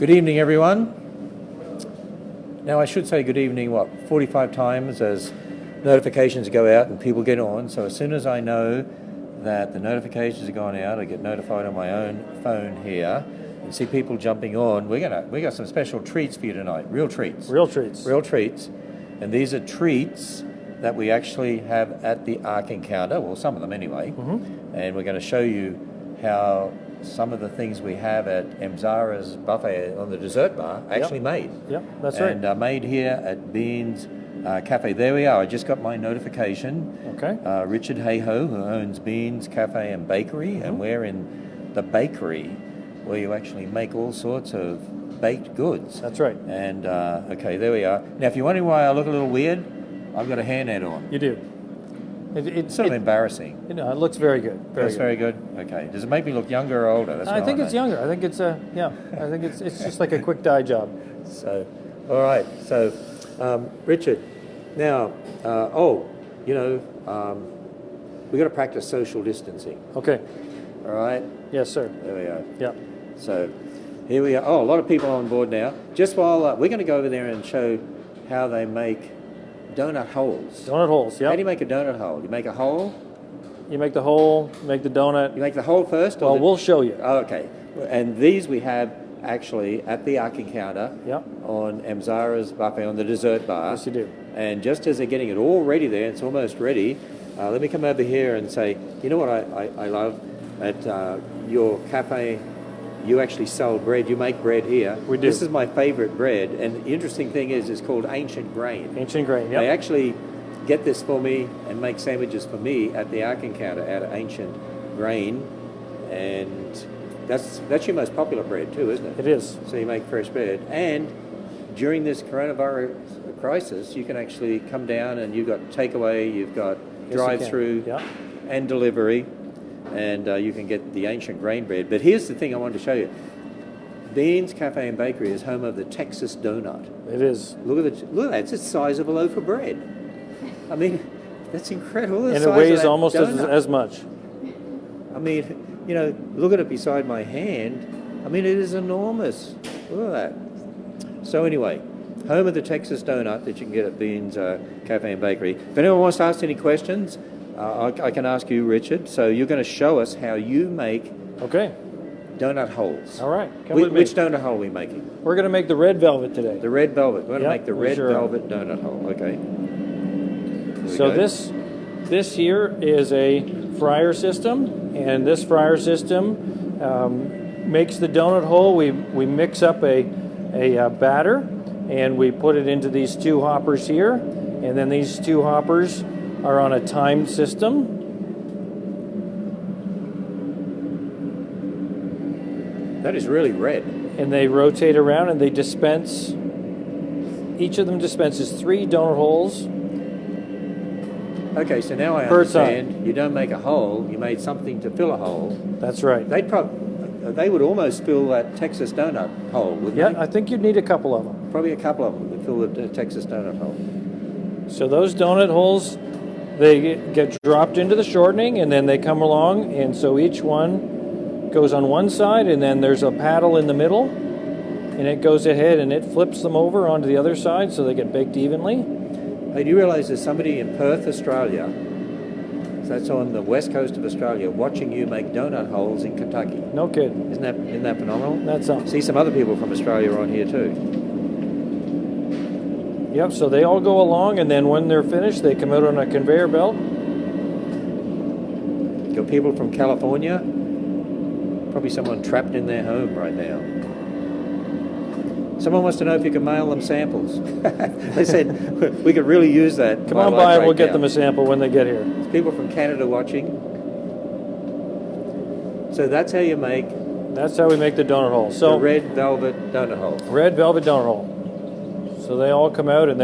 Good evening, everyone. Now, I should say good evening, 45 times as notifications go out and people get on. So as soon as I know that the notifications have gone out, I get notified on my own phone here and see people jumping on. We got some special treats for you tonight. Real treats. Real treats. Real treats. And these are treats that we actually have at the Ark Encounter, well, some of them anyway. Mm-hmm. And we're going to show you how some of the things we have at Emzara's buffet on the dessert bar actually made. Yep, that's right. And made here at Beans Cafe. There we are. I just got my notification. Okay. Richard Hayho, who owns Beans Cafe and Bakery, and we're in the bakery where you actually make all sorts of baked goods. That's right. And, okay, there we are. Now, if you're wondering why I look a little weird, I've got a hairnet on. You do. It's sort of embarrassing. You know, it looks very good. Very good. Okay. Does it make me look younger or older? That's I think it's younger. I think it's I think it's just like a quick dye job. So, all right. So, Richard, now, we got to practice social distancing. Okay. All right. Yes, sir. There we are. Yeah. So, here we are. Oh, a lot of people on board now. Just while we're going to go over there and show how they make donut holes. Donut holes, yeah. How do you make a donut hole? You make a hole? You make the hole, make the donut. You make the hole first? Well, we'll show you. Oh, okay. And these we have actually at the Ark Encounter on Emzara's buffet on the dessert bar. Yes, you do. And just as they're getting it all ready there, it's almost ready, let me come over here and say, you know what I love? At your cafe, you actually sell bread. You make bread here. We do. This is my favorite bread. And the interesting thing is it's called Ancient Grain. Ancient Grain, yeah. They actually get this for me and make sandwiches for me at the Ark Encounter out of Ancient Grain. And that's your most popular bread too, isn't it? It is. So you make fresh bread. And during this coronavirus crisis, you can actually come down and you've got takeaway, you've got drive-through and delivery. And you can get the Ancient Grain bread. But here's the thing I wanted to show you. Beans Cafe and Bakery is home of the Texas Donut. It is. Look at that. It's the size of a loaf of bread. I mean, that's incredible. And it weighs almost as much. I mean, you know, look at it beside my hand. I mean, it is enormous. Look at that. So anyway, home of the Texas Donut that you can get at Beans Cafe and Bakery. If anyone wants to ask any questions, I can ask you, Richard. So you're going to show us how you make donut holes. All right. Which donut hole are we making? We're going to make the red velvet today. The red velvet. We're going to make the red velvet donut hole. Okay. So this here is a fryer system, and this fryer system makes the donut hole. We mix up a batter, and we put it into these two hoppers here, and then these two hoppers are on a timed system. That is really red. And they rotate around and they dispense, each of them dispenses 3 donut holes. Okay, so now I understand. You don't make a hole, you made something to fill a hole. That's right. They would almost fill that Texas donut hole, wouldn't they? Yeah, I think you'd need a couple of them. Probably a couple of them to fill the Texas donut hole. So those donut holes, they get dropped into the shortening, and then they come along, and so each one goes on one side, and then there's a paddle in the middle, and it goes ahead and it flips them over onto the other side so they get baked evenly. Hey, do you realize there's somebody in Perth, Australia, so that's on the west coast of Australia, watching you make donut holes in Kentucky? No kidding. Isn't that phenomenal? That's something. See, some other people from Australia are on here too. Yep, so they all go along, and then when they're finished, they come out on a conveyor belt. Got people from California, probably someone trapped in their home right now. Someone wants to know if you can mail them samples. They said we could really use that. Come on by, we'll get them a sample when they get here. There's people from Canada watching. So that's how you make... That's how we make the donut hole. So the red velvet donut hole. Red velvet donut hole. So they all come out, and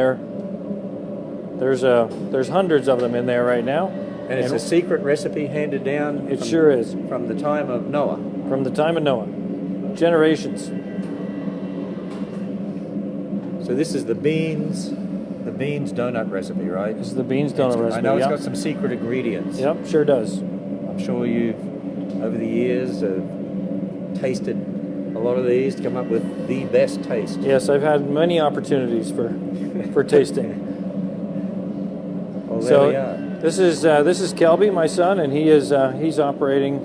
there's hundreds of them in there right now. And it's a secret recipe handed down. It sure is. From the time of Noah. From the time of Noah. Generations. So this is the beans donut recipe, right? This is the beans donut recipe. I know it's got some secret ingredients. Yep, sure does. I'm sure you've, over the years, tasted a lot of these to come up with the best taste. Yes, I've had many opportunities for tasting. Well, there So we are. this is Kelby, my son, and he's operating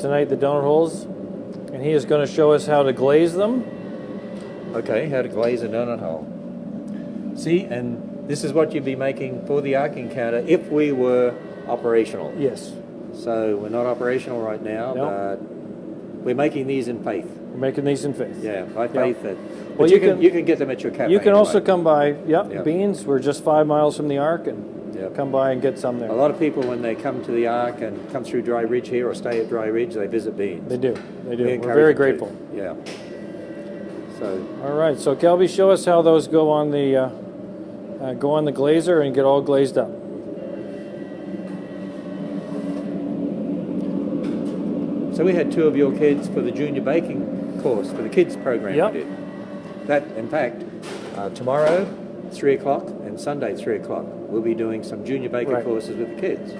tonight the donut holes, and he is going to show us how to glaze them. Okay, how to glaze a donut hole. See, and this is what you'd be making for the arcing counter if we were operational. Yes, So we're not operational right now, Nope. but we're making these in faith. we're making these in faith. Yeah, by faith. That, but Well, you can get them at your cafe. You can also anyway. come by. Yep, Yeah. Beans. We're just 5 miles from the Ark, and Yeah. come by and get some there. A lot of people, when they come to the Ark and come through Dry Ridge here or stay at Dry Ridge, they visit Beans. They do. They do. We We're encourage very them to. grateful. Yeah. So All right. So Kelby, show us how those go on the glazer and get all glazed up. So we had 2 of your kids for the junior baking course, for the kids program Yep. we did. That, in fact, tomorrow, 3 o'clock, and Sunday, 3 o'clock, we'll be doing some junior baking Right. courses with the kids.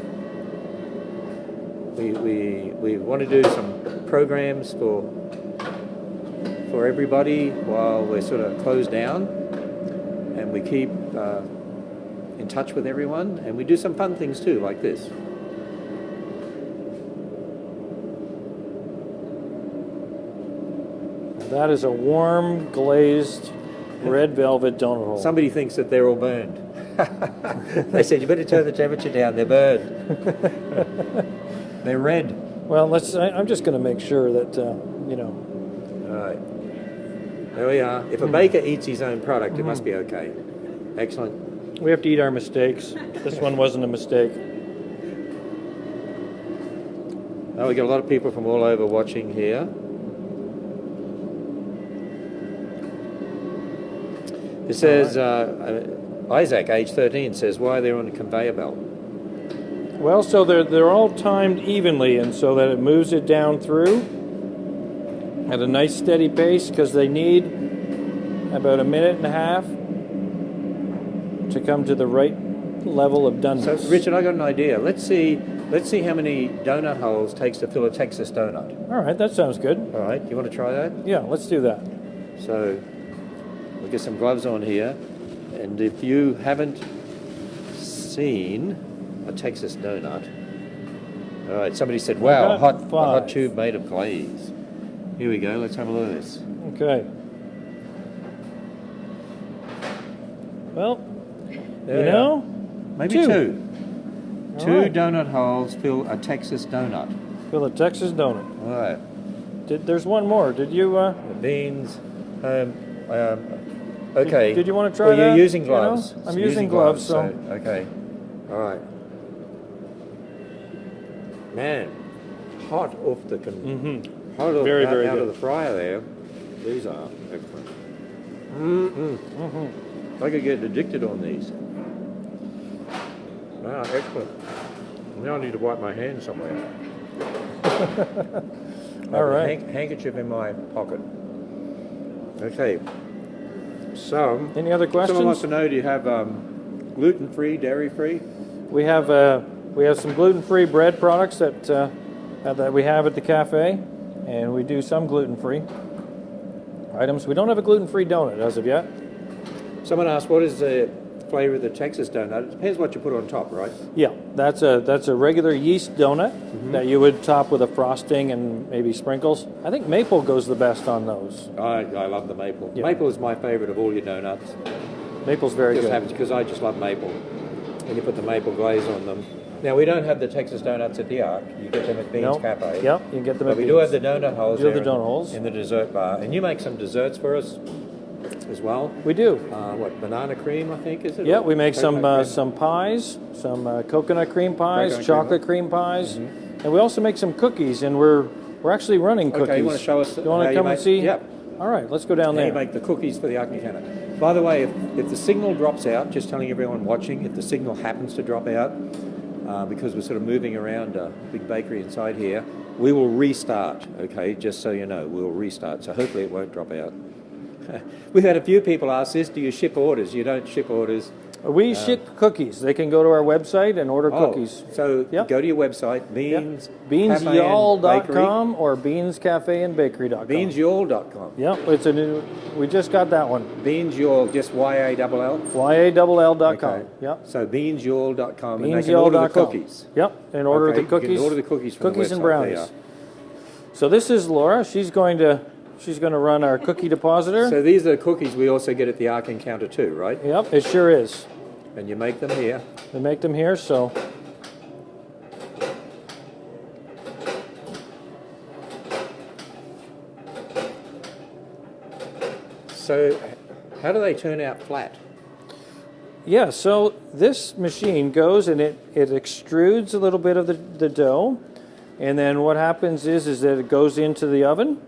We want to do some programs for everybody while we're sort of closed down, and we keep in touch with everyone, and we do some fun things too, like this. That is a warm glazed red velvet donut hole. Somebody thinks that they're all burned. They said, you better turn the temperature down, they're burned. They're red. Well, I'm just going to make sure that you know. All right. There we are. If a baker eats his own product, it must be okay. Excellent. We have to eat our mistakes. This one wasn't a mistake. Oh, we got a lot of people from all over watching here. It says, Isaac, age 13, says, why are they on a conveyor belt? Well, so they're all timed evenly, and so that it moves it down through at a nice steady pace, because they need about 1.5 minutes to come to the right level of doneness. So, Richard, I got an idea. Let's see how many donut holes takes to fill a Texas donut. All right, that sounds good. All right, you want to try that? Yeah, let's do that. So we'll get some gloves on here. And if you haven't seen a Texas donut, all right, somebody said, wow, a hot tube made of glaze. Here we go, let's have a look at this. Okay. Well, There we you know, are. Maybe two. two. All Two right. donut holes fill a Texas donut. Fill a Texas donut. All right. There's one more. Did you? The beans. Okay. Did you want to try well, that? you're using You know? gloves. I'm You're using gloves, so. okay. All right. Man, hot off the hot off Very, out, very out good. of the fryer there. These are excellent. I could get addicted on these. Wow, excellent. Now I need to wipe my hands somewhere. All right. Handkerchief in my pocket. Okay. So, Any other questions? someone wants to know, do you have gluten-free, dairy-free? We have some gluten-free bread products that we have at the cafe, and we do some gluten-free items. We don't have a gluten-free donut as of yet. Someone asked, what is the flavor of the Texas donut? It depends what you put on top, right? Yeah, that's a regular yeast donut that you would top with a frosting and maybe sprinkles. I think maple goes the best on those. I love the maple. Yeah. Maple is my favorite of all your donuts. Maple's very Just good. happens because I just love maple. And you put the maple glaze on them. Now, we don't have the Texas donuts at the Ark. You get them at Beans No. Cafe. Yep, you can get them But at we Beans. do have the donut holes We do have there the donut holes. in the dessert bar. And you make some desserts for us as well. We do. What, banana cream, I think, is it? Yeah, Or we make some coconut cream? some pies, some coconut cream pies, Coconut chocolate cream pies, and we also make some cookies. And we're actually running cookies. Okay, you want to show us You want how to come make, and see? Yep. All right, let's go down How there. you make the cookies for the Arctic Canada. By the way, if the signal drops out, just telling everyone watching, if the signal happens to drop out, because we're sort of moving around a big bakery inside here, we will restart, okay? Just so you know, we'll restart. So hopefully it won't drop out. We've had a few people ask this, do you ship orders? You don't ship orders. We ship cookies. They can go to our website and order cookies. So Yep. go to your website, Beansyall.com or beanscafeandbakery.com. Beansyall.com. Yep, it's a new. We just got that one. Beansyall, just YALL. YALL.com. Okay. Yep. So beansyall.com, and they can order the cookies. Yep, and order Okay, the cookies. You can order the cookies from Cookies the and website. brownies. So this is Laura. She's going to run our cookie depositor. So these are the cookies we also get at the Ark Encounter too, right? Yep, it sure is. And you make them here. They make them here, so. So how do they turn out flat? Yeah, so this machine goes and it extrudes a little bit of the dough, and then what happens is that it goes into the oven,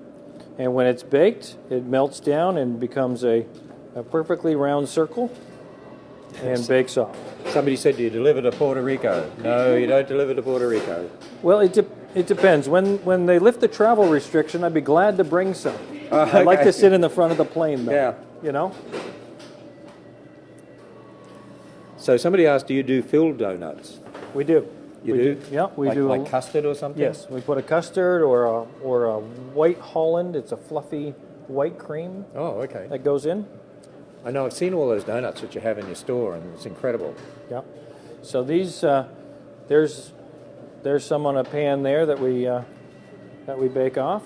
and when it's baked, it melts down and becomes a perfectly round circle and bakes off. Somebody said, do you deliver to Puerto Rico? No, you don't deliver to Puerto Rico. Well, it depends. When they lift the travel restriction, I'd be glad to bring some. I'd like to sit in the front of the plane, though. Yeah. You know? So somebody asked, do you do filled donuts? We do. You do? Yeah, we like, do. Like custard or something? Yes, we put a custard or a white Holland. It's a fluffy white cream Oh, okay. that goes in. I know, I've seen all those donuts that you have in your store, and it's incredible. Yeah. So these, there's some on a pan there that we bake off.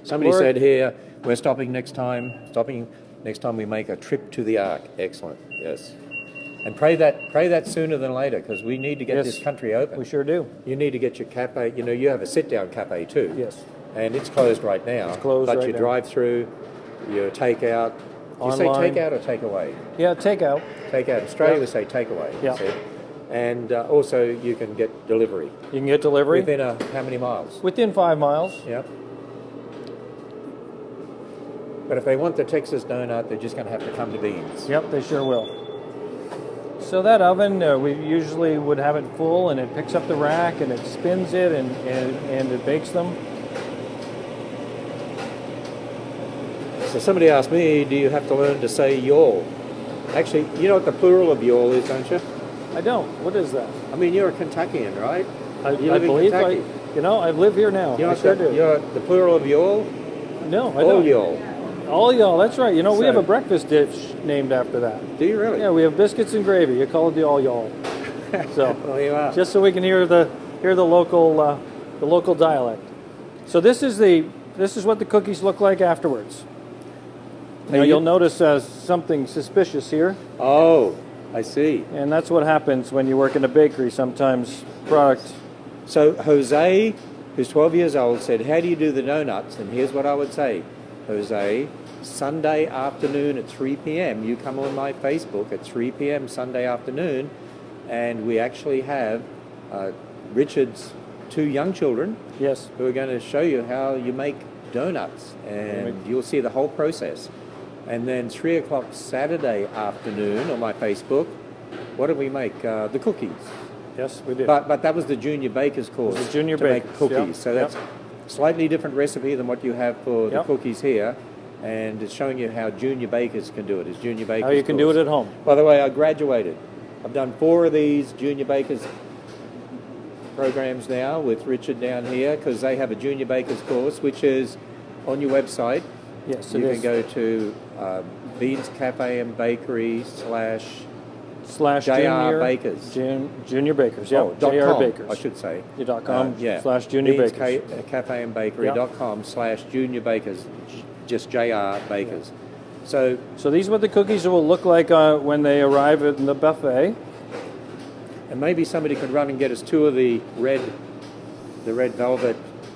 Somebody said here, we're stopping next time we make a trip to the Ark. Excellent, yes. And pray that sooner than later, because we need to get this country open. We sure do. You need to get your cafe, you have a sit-down cafe too. Yes. And it's closed right now. It's closed but right you now. drive through, your takeout. Do you say Online. takeout or takeaway? Yeah, takeout. Takeout. Australia Yeah. would say takeaway. Yeah. See? And also you can get delivery. You can get delivery Within how many miles? within 5 miles. Yep. But if they want the Texas donut, they're just going to have to come to Beans. Yep, they sure will. So that oven, we usually would have it full, and it picks up the rack and it spins it and it bakes them. So somebody asked me, do you have to learn to say y'all? Actually, you know what the plural of y'all is, don't you? I don't. What is that? I mean, you're a Kentuckian, right? I You live in believe Kentucky. I live here now. You know I what sure do. you're the plural of y'all? No, I All don't. y'all. All y'all. That's right. We So- have a breakfast dish named after that. Do you really? Yeah, we have biscuits and gravy. You call it the all y'all. So Well, you are. just so we can hear the local dialect. So this is what the cookies look like afterwards. Now you- you'll notice something suspicious here, Oh, I see. and that's what happens when you work in a bakery. Sometimes product. So Jose, who's 12 years old, said, how do you do the donuts? And here's what I would say. Jose, Sunday afternoon at 3 p.m., you come on my Facebook at 3 p.m. Sunday afternoon, and we actually have Richard's 2 young children Yes. who are going to show you how you make donuts, and you'll see the whole process. And then 3 o'clock Saturday afternoon on my Facebook, what did we make? The cookies. Yes, we do. But that was the junior baker's course. The junior to make bakers, cookies. yep, So that's a slightly different recipe than what you have for the Yep. cookies here, and it's showing you how junior bakers can do it. It's junior bakers. How you can do it at home. By the way, I graduated. I've done 4 of these junior bakers programs now with Richard down here, because they have a junior bakers course, which is on your website. Yes, You it can is. go to Beans Cafe and Bakery Slash JR junior Bakers. Junior bakers. Yeah. .com, JR bakers. I should say. Your .com yeah. slash junior Beans bakers. Cafe and Bakery.com slash junior bakers, just JR bakers. So So these are what the cookies will look like when they arrive at the buffet. and maybe somebody could run and get us 2 of the red velvet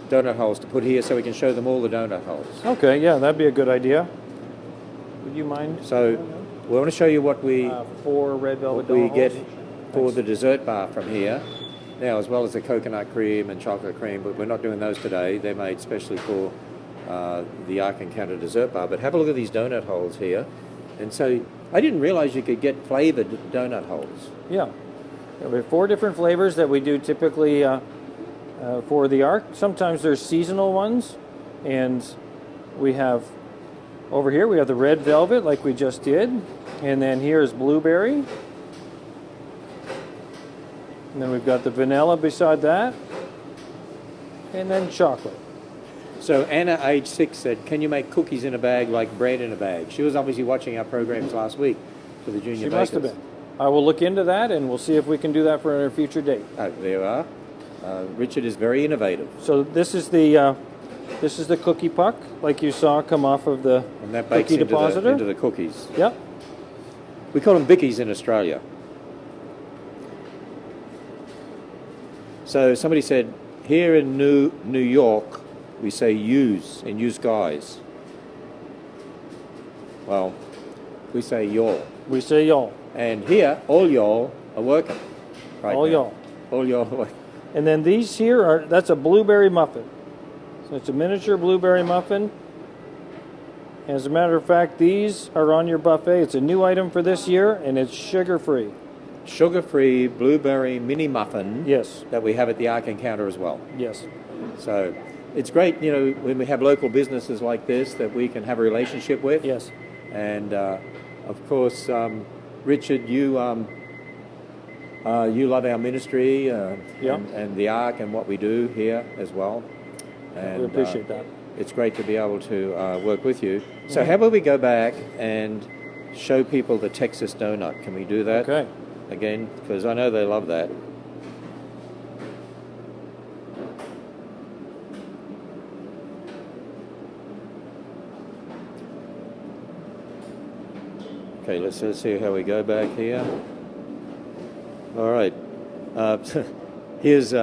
donut holes to put here, so we can show them all the donut holes. Okay, yeah, that'd be a good idea. Would you mind? So we want to show you what we 4 red velvet we donut get holes? for the dessert bar from here. Now, as well as the coconut cream and chocolate cream, but we're not doing those today. They're made specially for the Ark Encounter dessert bar. But have a look at these donut holes here. And so I didn't realize you could get flavored donut holes. Yeah. We have 4 different flavors that we do typically for the Ark. Sometimes there's seasonal ones, and we have over here we have the red velvet like we just did, and then here's blueberry, And then we've got the vanilla beside that. And then chocolate. So Anna, age 6, said, "Can you make cookies in a bag like bread in a bag?" She was obviously watching our programs last week for the junior She bakers. must have been. I will look into that, and we'll see if we can do that for a future date. Oh, there you are. Richard is very innovative. So this is the cookie puck, like you saw come off of the And that bakes cookie depositor. into the cookies. Yep. We call them bickies in Australia. So somebody said, here in New York, we say yous and yous guys. Well, we say y'all. We say y'all. And here, all y'all are working. Right All now. y'all. All y'all are working. And then these here that's a blueberry muffin. So it's a miniature blueberry muffin. As a matter of fact, these are on your buffet. It's a new item for this year, and it's sugar-free. Sugar-free blueberry mini muffin. Yes. That we have at the Ark Encounter as well. Yes. So it's great, you know, when we have local businesses like this that we can have a relationship with. Yes. And of course, Richard, you love our ministry and the Ark and what we do here as well. And We appreciate that. It's great to be able to work with you. So how about we go back and show people the Texas donut? Can we do that? Okay. Again, because I know they love that. Okay, let's see how we go back here. All right. Here's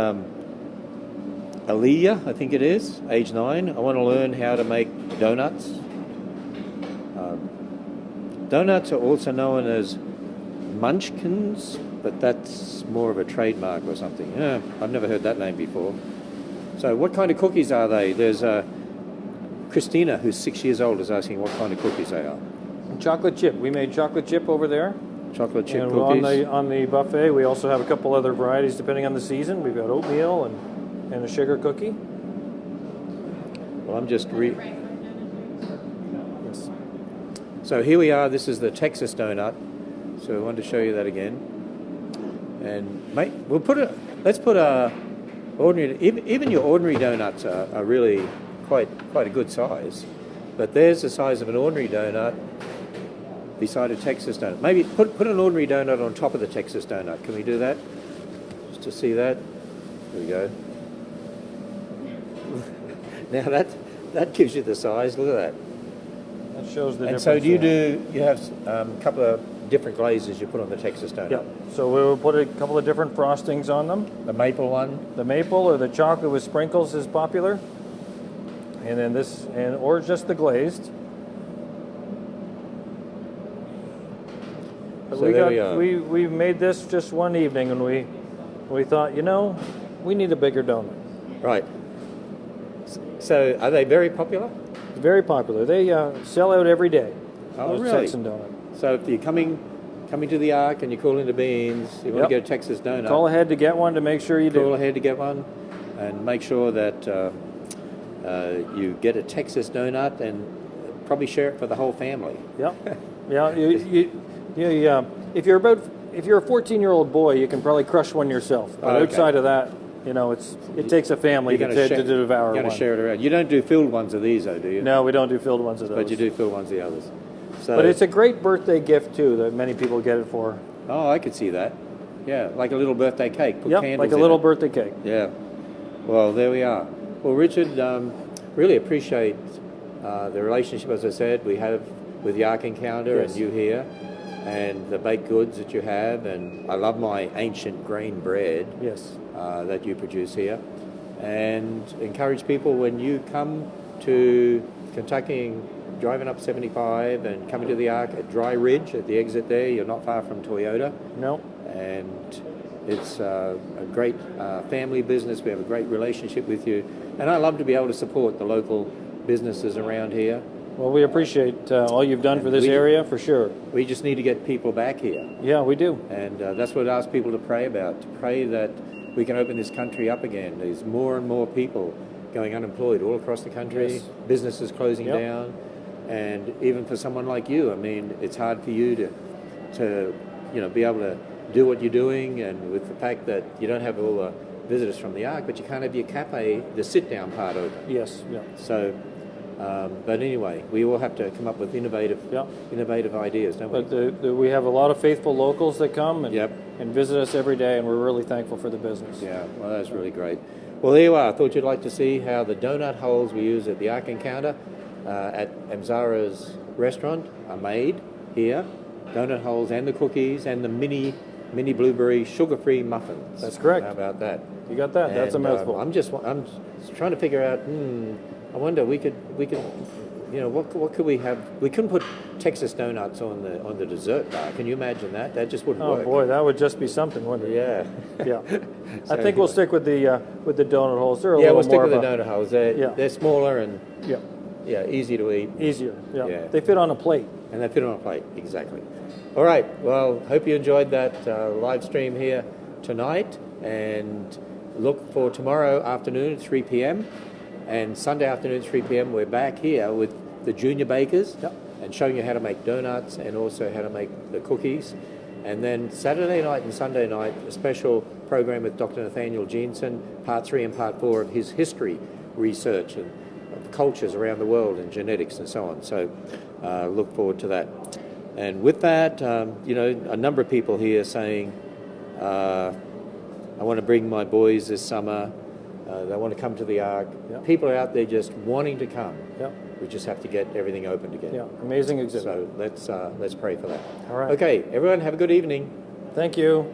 Aaliyah, I think it is, age 9. I want to learn how to make donuts. Donuts are also known as munchkins, but that's more of a trademark or something. Yeah, I've never heard that name before. So what kind of cookies are they? There's Christina, who's 6 years old, is asking what kind of cookies they are. Chocolate chip. We made chocolate chip over there. Chocolate chip And cookies. on the buffet, we also have a couple other varieties depending on the season. We've got oatmeal and a sugar cookie. Well, I'm just Yes. So here we are. This is the Texas donut. So I wanted to show you that again. And let's put a ordinary. Even your ordinary donuts are really quite a good size. But there's the size of an ordinary donut beside a Texas donut. Maybe put an ordinary donut on top of the Texas donut. Can we do that? Just to see that. There we go. Now that gives you the size. Look at that. That shows the And difference. so you have a couple of different glazes you put on the Texas donut? Yeah. So we'll put a couple of different frostings on them. The maple one? The maple or the chocolate with sprinkles is popular. And then or just the glazed. But So there we are. we made this just one evening and we thought, we need a bigger donut. Right. So are they very popular? It's very popular. They sell out every day. Oh, Those really? Texan donut. So if you're coming to the Ark and you're calling the beans, you want to get a Texas donut. Call ahead to get one to make sure you do. Call ahead to get one, and make sure that you get a Texas donut, and probably share it for the whole family. Yep. Yeah. If you're a 14-year-old boy, you can probably crush one yourself. But okay. outside of that, it takes a family to devour You're one. going to share it around. You don't do filled ones of these, though, do you? No, we don't do filled ones of those. But you do filled ones of the others. So, But it's a great birthday gift too that many people get it for. Oh, I could see that. Yeah, like a little birthday cake. Put candles like a in little it. birthday cake. Yeah. Well, there we are. Well, Richard, really appreciate the relationship, as I said, we have with the Ark Encounter and you here, and the baked goods that you have, and I love my ancient grain bread that you produce here, and encourage people when you come to Kentucky, driving up 75 and coming to the Ark at Dry Ridge at the exit there, you're not far from Toyota. No. And it's a great family business. We have a great relationship with you. And I love to be able to support the local businesses around here. Well, we appreciate all you've done for this area, for sure. We just need to get people back here. Yeah, we do. And that's what I ask people to pray about, to pray that we can open this country up again. There's more and more people going unemployed all across the country, businesses closing down. And even for someone like you, I mean, it's hard for you to be able to do what you're doing, and with the fact that you don't have all the visitors from the Ark, but you can't have your cafe, the sit-down part open. Yes, yeah. So, but anyway, we all have to come up with innovative ideas, don't we? But we have a lot of faithful locals that come and, Yep. and visit us every day, and we're really thankful for the business. Yeah, well, that's really great. Well, there you are. I thought you'd like to see how the donut holes we use at the Ark Encounter at Emzara's restaurant are made here. Donut holes and the cookies and the mini blueberry sugar-free muffins. That's correct. How about that? You got that? That's a mouthful. I'm just trying to figure out. I wonder we could. What could we have? We couldn't put Texas donuts on the dessert bar. Can you imagine that? That just wouldn't work. Oh boy, that would just be something, wouldn't it? Yeah. Yeah. I think we'll stick with the donut holes. They're a Yeah, little we'll stick more with the donut holes. They're smaller and easy to eat. Easier. Yeah. Yeah. They fit on a plate. And they fit on a plate, exactly. All right, well, hope you enjoyed that live stream here tonight, and look for tomorrow afternoon at 3 p.m. and Sunday afternoon at 3 p.m. We're back here with the junior bakers and showing you how to make donuts and also how to make the cookies. And then Saturday night and Sunday night, a special program with Dr. Nathaniel Jensen, part 3 and part 4 of his history research and of cultures around the world and genetics and so on. So look forward to that. And with that, a number of people here saying, I want to bring my boys this summer. They want to come to the Ark. Yep. People are out there just wanting to come. Yep. We just have to get everything open again. Yeah, amazing exhibit. So let's pray for that. All right. Okay, everyone have a good evening. Thank you.